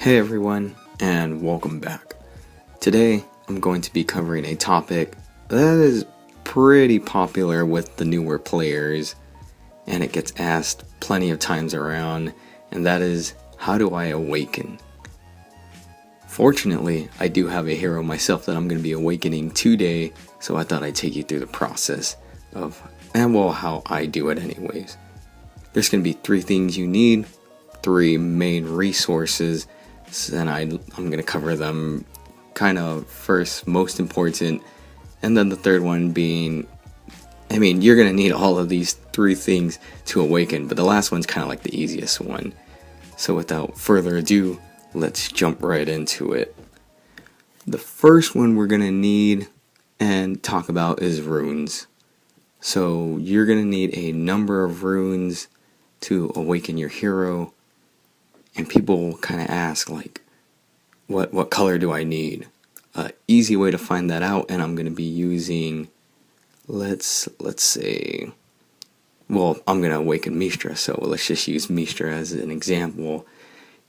Hey everyone, and welcome back. Today, I'm going to be covering a topic that is pretty popular with the newer players, and it gets asked plenty of times around, and that is, how do I awaken? Fortunately, I do have a hero myself that I'm going to be awakening today, so I thought I'd take you through the process of, how I do it anyways. There's going to be 3 things you need, 3 main resources, and I'm going to cover them kind of first, most important, and then the third one being, you're going to need all of these 3 things to awaken, but the last one's kind of like the easiest one. So without further ado, let's jump right into it. The first one we're going to need and talk about is runes. So you're going to need a number of runes to awaken your hero. And people kind of ask, like, what color do I need? Easy way to find that out, and I'm going to be using, let's say, I'm going to awaken Mistra, so let's just use Mistra as an example.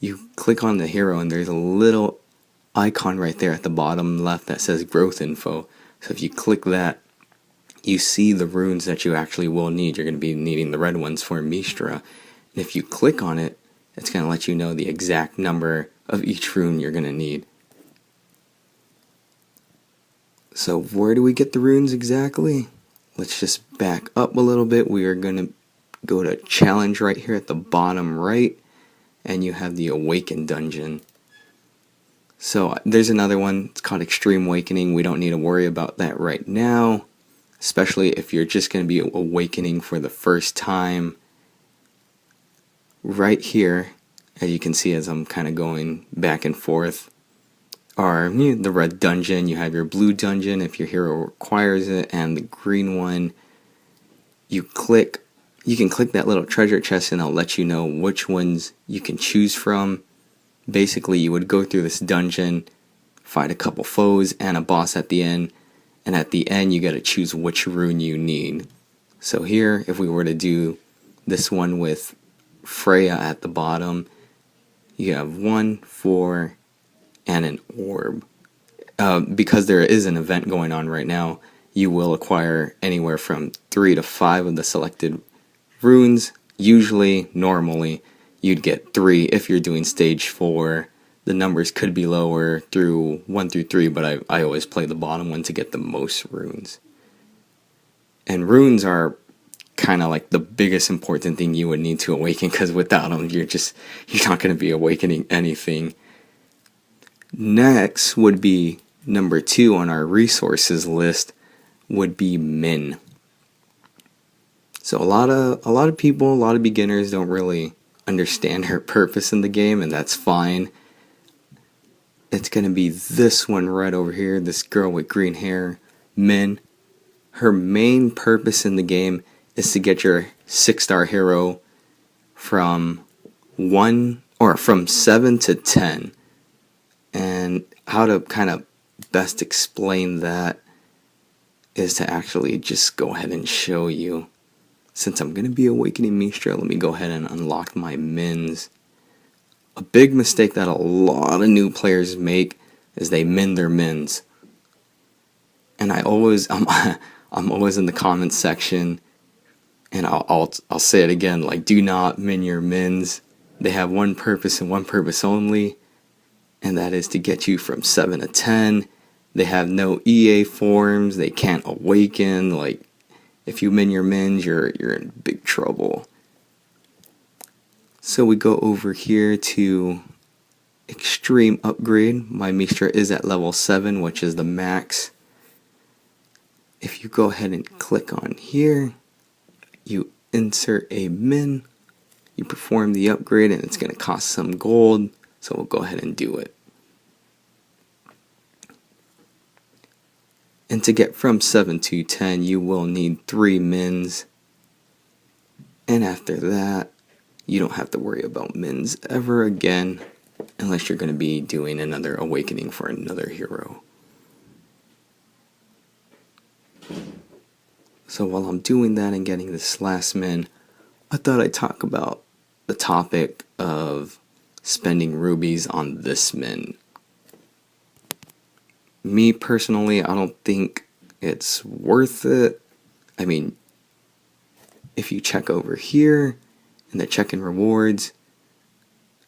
You click on the hero, and there's a little icon right there at the bottom left that says growth info. So if you click that, you see the runes that you actually will need. You're going to be needing the red ones for Mistra. And if you click on it, it's going to let you know the exact number of each rune you're going to need. So where do we get the runes exactly? Let's just back up a little bit. We are going to go to challenge right here at the bottom right, and you have the Awaken dungeon. So there's another one, it's called Extreme Awakening. We don't need to worry about that right now, especially if you're just going to be awakening for the first time. Right here, as you can see as I'm kind of going back and forth, are the red dungeon. You have your blue dungeon if your hero requires it, and the green one, you can click that little treasure chest and it'll let you know which ones you can choose from. Basically, you would go through this dungeon, fight a couple foes and a boss at the end, and at the end you got to choose which rune you need. So here, if we were to do this one with Freya at the bottom, you have 1, 4, and an orb. Because there is an event going on right now, you will acquire anywhere from 3 to 5 of the selected runes. Usually, normally, you'd get 3 if you're doing stage 4. The numbers could be lower through 1 through 3, but I always play the bottom one to get the most runes. And runes are kind of like the biggest important thing you would need to awaken, because without them you're not going to be awakening anything. Next would be number 2 on our resources list would be Min. So a lot of people, a lot of beginners don't really understand her purpose in the game, and that's fine. It's going to be this one right over here, this girl with green hair, Min. Her main purpose in the game is to get your 6-star hero from 7 to 10. And how to kind of best explain that is to actually just go ahead and show you. Since I'm going to be awakening Mistra, let me go ahead and unlock my mins. A big mistake that a lot of new players make is they min their mins. And I'm always in the comments section, and I'll say it again, like, do not min your mins. They have one purpose and one purpose only, and that is to get you from 7 to 10. They have no EA forms. They can't awaken. Like, if you min your mins, you're in big trouble. So we go over here to Extreme Upgrade. My Mistra is at level 7, which is the max. If you go ahead and click on here, you insert a min, you perform the upgrade, and it's going to cost some gold, so we'll go ahead and do it. And to get from 7 to 10, you will need 3 mins, and after that, you don't have to worry about mins ever again, unless you're going to be doing another awakening for another hero. So while I'm doing that and getting this last min, I thought I'd talk about the topic of spending rubies on this min. Me personally, I don't think it's worth it. I mean, if you check over here in the check-in rewards,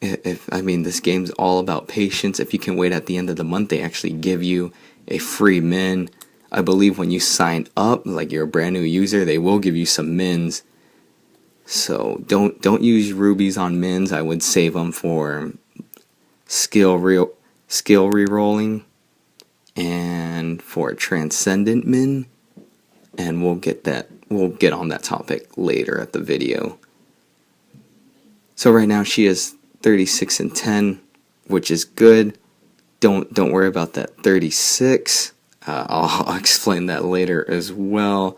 this game's all about patience. If you can wait at the end of the month, they actually give you a free min. I believe when you sign up, like you're a brand new user, they will give you some mins. So don't use rubies on mins. I would save them for skill re-rolling and for transcendent min. And we'll get on that topic later at the video. So right now she is 36 and 10, which is good. Don't worry about that 36. I'll explain that later as well.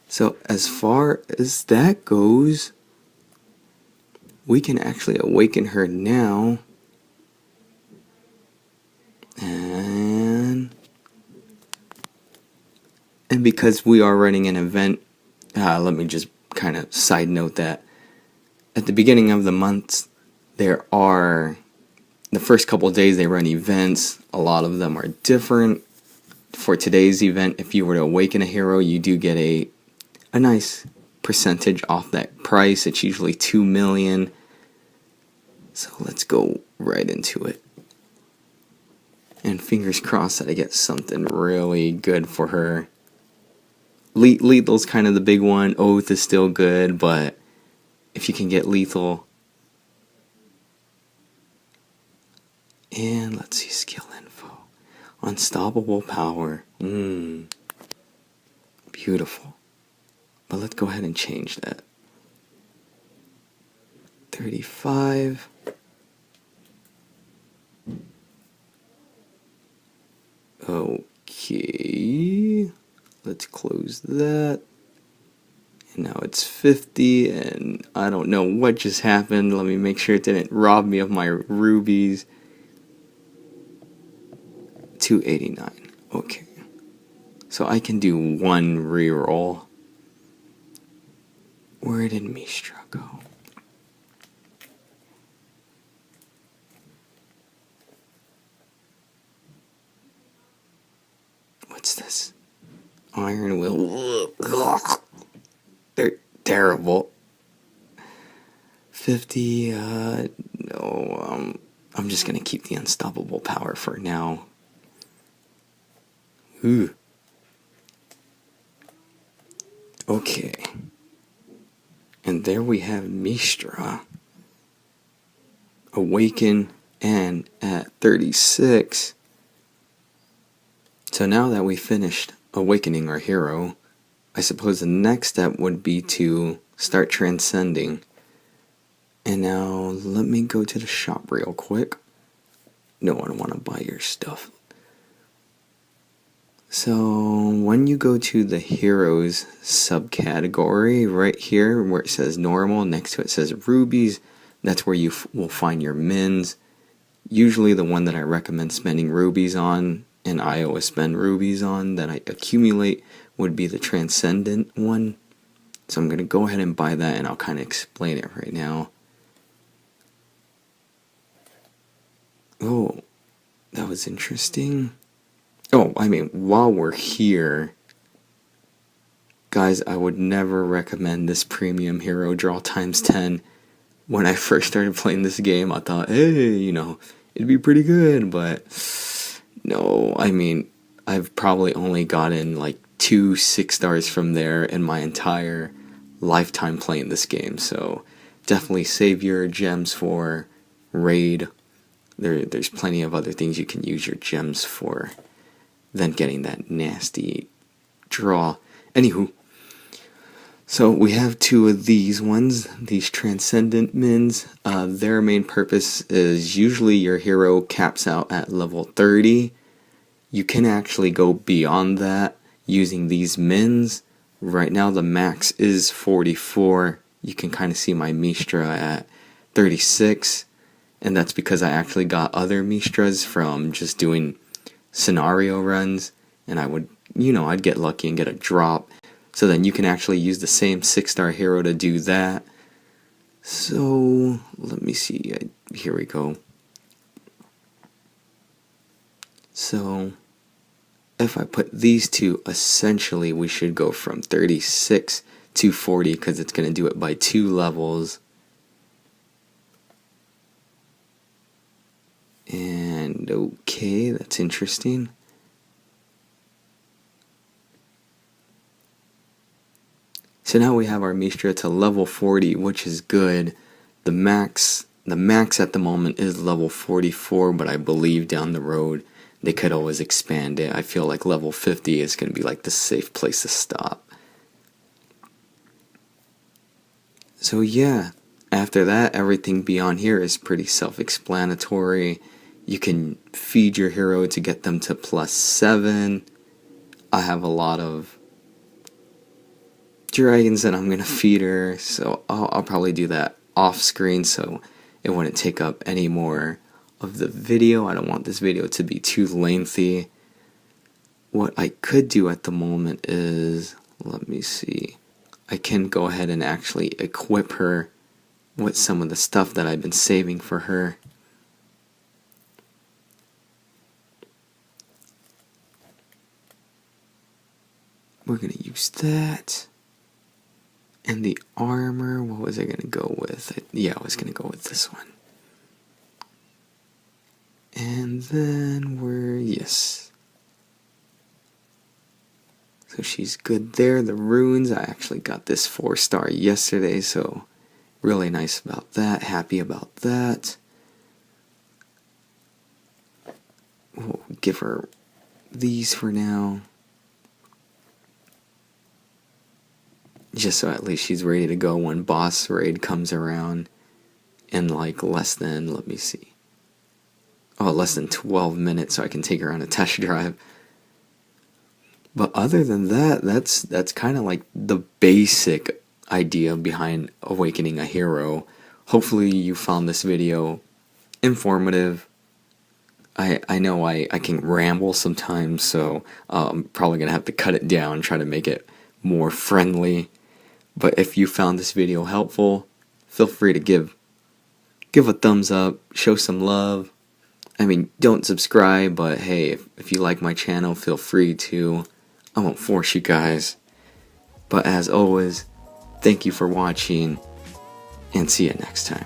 So as far as that goes, we can actually awaken her now. And because we are running an event, let me just kind of side note that at the beginning of the month, the first couple of days they run events. A lot of them are different. For today's event, if you were to awaken a hero, you do get a nice percentage off that price. It's usually 2 million. So let's go right into it. And fingers crossed that I get something really good for her. Lethal's kind of the big one. Oath is still good, but if you can get lethal. And let's see, skill info. Unstoppable power. Beautiful. But let's go ahead and change that. 35. Okay. Let's close that. And now it's 50, and I don't know what just happened. Let me make sure it didn't rob me of my rubies. 289. Okay. So I can do one reroll. Where did Mistra go? What's this? Iron Will. They're terrible. 50, no, I'm just gonna keep the unstoppable power for now. Ooh. Okay. And there we have Mistra. Awaken and at 36. So now that we finished awakening our hero, I suppose the next step would be to start transcending. And now let me go to the shop real quick. No, I don't want to buy your stuff. So when you go to the heroes subcategory right here where it says normal, next to it says rubies, that's where you will find your mins. Usually the one that I recommend spending rubies on, and I always spend rubies on, that I accumulate, would be the Transcendent one. So I'm going to go ahead and buy that, and I'll kind of explain it right now. Oh, that was interesting. Oh, while we're here, guys, I would never recommend this premium hero draw times 10. When I first started playing this game, I thought, hey, it'd be pretty good, but no, I've probably only gotten like 2 6 stars from there in my entire lifetime playing this game, so definitely save your gems for raid. There's plenty of other things you can use your gems for than getting that nasty draw. Anywho, so we have 2 of these ones, these Transcendent mins. Their main purpose is usually your hero caps out at level 30. You can actually go beyond that using these mins. Right now the max is 44. You can kind of see my Mistra at 36. And that's because I actually got other Mistras from just doing scenario runs. And I would, I'd get lucky and get a drop. So then you can actually use the same 6-star hero to do that. So let me see, here we go. So if I put these two, essentially we should go from 36 to 40 because it's going to do it by 2 levels. And okay, that's interesting. So now we have our Mistra to level 40, which is good. The max at the moment is level 44, but I believe down the road they could always expand it. I feel like level 50 is going to be like the safe place to stop. So yeah, after that, everything beyond here is pretty self-explanatory. You can feed your hero to get them to +7. I have a lot of dragons that I'm going to feed her, so I'll probably do that off screen so it wouldn't take up any more of the video. I don't want this video to be too lengthy. What I could do at the moment is, let me see, I can go ahead and actually equip her with some of the stuff that I've been saving for her. We're going to use that. And the armor, what was I going to go with? Yeah, I was going to go with this one. And then yes. So she's good there. The runes, I actually got this 4-star yesterday, so really nice about that. Happy about that. We'll give her these for now. Just so at least she's ready to go when boss raid comes around in like less than, let me see, less than 12 minutes, so I can take her on a test drive. But other than that, that's kind of like the basic idea behind awakening a hero. Hopefully you found this video informative. I know I can ramble sometimes, so I'm probably going to have to cut it down, try to make it more friendly. But if you found this video helpful, feel free to give a thumbs up, show some love. I mean, don't subscribe, but hey, if you like my channel, feel free to. I won't force you guys. But as always, thank you for watching, and see you next time.